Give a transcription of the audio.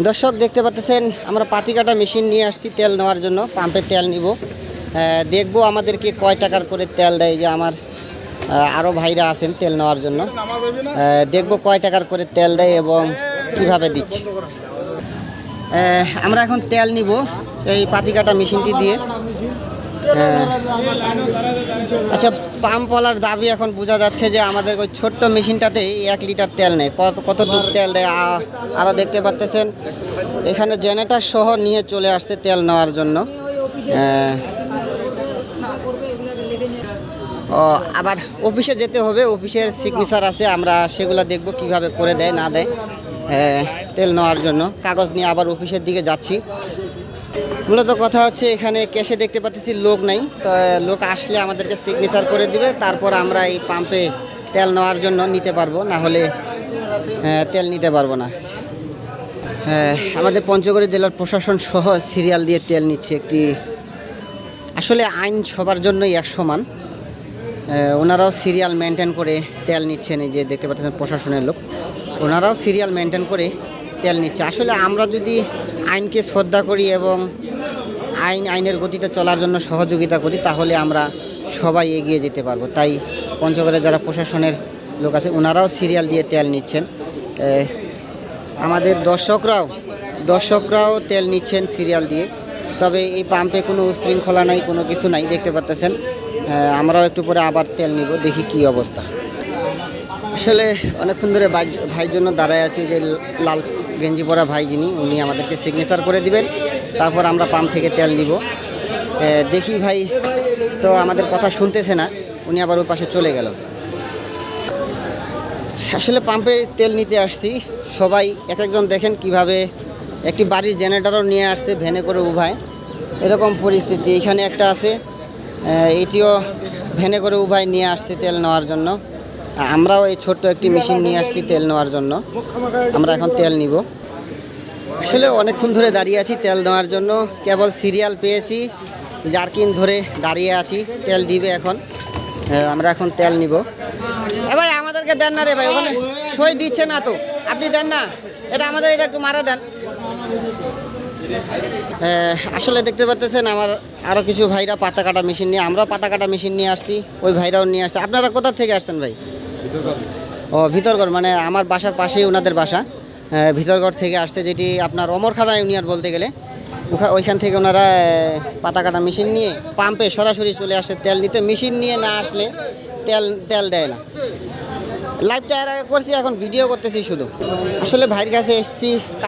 দর্শক দেখতে পাচ্ছেন আমরা পাতি কাটা মেশিন নিয়ে আসছি তেল নেওয়ার জন্য। পাম্পে তেল নিব, দেখবো আমাদেরকে কয় টাকার করে তেল দেয়। যে আমার আরও ভাইরা আছেন তেল নেওয়ার জন্য, দেখবো কয় টাকার করে তেল দেয় এবং কিভাবে দিচ্ছে। আমরা এখন তেল নিব এই পাতি কাটা মেশিনটি দিয়ে। আচ্ছা, পাম্পওয়ালার দাবি এখন বোঝা যাচ্ছে যে আমাদের ওই ছোট্ট মেশিনটাতেই 1 লিটার তেল নেয়। কতটুকু তেল দেয় আরও দেখতে পাচ্ছেন এখানে জেনারেটর সহ নিয়ে চলে আসছে তেল নেওয়ার জন্য। ও আবার অফিসে যেতে হবে, অফিসের সিগনেচার আছে, আমরা সেগুলো দেখব কিভাবে করে দেয় না দেয়। তেল নেওয়ার জন্য কাগজ নিয়ে আবার অফিসের দিকে যাচ্ছি। মূলত কথা হচ্ছে এখানে ক্যাশে দেখতে পাচ্ছি লোক নাই, তো লোক আসলে আমাদেরকে সিগনেচার করে দিবে, তারপর আমরা এই পাম্পে তেল নেওয়ার জন্য নিতে পারবো, না হলে তেল নিতে পারবো না। আমাদের পঞ্চগড় জেলার প্রশাসন সহ সিরিয়াল দিয়ে তেল নিচ্ছে। আসলে আইন সবার জন্যই এক সমান, ওনারাও সিরিয়াল মেনটেন করে তেল নিচ্ছেন। এই যে দেখতে পাচ্ছেন প্রশাসনের লোক, ওনারাও সিরিয়াল মেনটেন করে তেল নিচ্ছে। আসলে আমরা যদি আইনকে শ্রদ্ধা করি এবং আইনের গতিতে চলার জন্য সহযোগিতা করি, তাহলে আমরা সবাই এগিয়ে যেতে পারবো। তাই পঞ্চগড়ে যারা প্রশাসনের লোক আছে ওনারাও সিরিয়াল দিয়ে তেল নিচ্ছেন। আমাদের দর্শকরাও তেল নিচ্ছেন সিরিয়াল দিয়ে। তবে এই পাম্পে কোনো উশৃঙ্খলা নাই, কোনো কিছু নাই, দেখতে পাচ্ছেন। আমরাও একটু পরে আবার তেল নিব, দেখি কি অবস্থা। আসলে অনেকক্ষণ ধরে ভাইয়ের জন্য দাঁড়ায় আছি। যে লাল গেঞ্জি পরা ভাই যিনি, উনি আমাদেরকে সিগনেচার করে দিবেন, তারপর আমরা পাম্প থেকে তেল নিব। দেখি ভাই তো আমাদের কথা শুনতেছে না, উনি আবার ওই পাশে চলে গেল। আসলে পাম্পে তেল নিতে আসছি, সবাই এক একজন দেখেন কিভাবে একটি বাড়ির জেনারেটরও নিয়ে আসছে ভ্যানে করে উভায়, এরকম পরিস্থিতি। এখানে একটা আছে, এটিও ভ্যানে করে উভায় নিয়ে আসছে তেল নেওয়ার জন্য। আমরাও এই ছোট্ট একটি মেশিন নিয়ে আসছি তেল নেওয়ার জন্য। আমরা এখন তেল নিব। আসলে অনেকক্ষণ ধরে দাঁড়িয়ে আছি তেল নেওয়ার জন্য, কেবল সিরিয়াল পেয়েছি, জার্কিন ধরে দাঁড়িয়ে আছি, তেল দিবে এখন। আমরা এখন তেল নিব। ভাই আমাদেরকে দেন না রে ভাই, ওখানে সই দিচ্ছে না তো, আপনি দেন না, এটা আমাদের এটা একটু মারা দেন। আসলে দেখতে পাচ্ছেন আমার আরও কিছু ভাইরা পাতা কাটা মেশিন নিয়ে, আমরাও পাতা কাটা মেশিন নিয়ে আসছি, ওই ভাইরাও নিয়ে আসছে। আপনারা কোথা থেকে আসছেন ভাই? ও ভিতরগড়, মানে আমার বাসার পাশেই ওনাদের বাসা। ভিতরগড় থেকে আসছে, যেটি আপনার অমরখানা ইউনিয়ন বলতে গেলে। ওইখান থেকে ওনারা পাতা কাটা মেশিন নিয়ে পাম্পে সরাসরি চলে আসে তেল নিতে। মেশিন নিয়ে না আসলে তেল দেয় না। লাইভটা এর আগে করছি, এখন ভিডিও করতেছি শুধু। আসলে ভাইয়ের কাছে এসেছি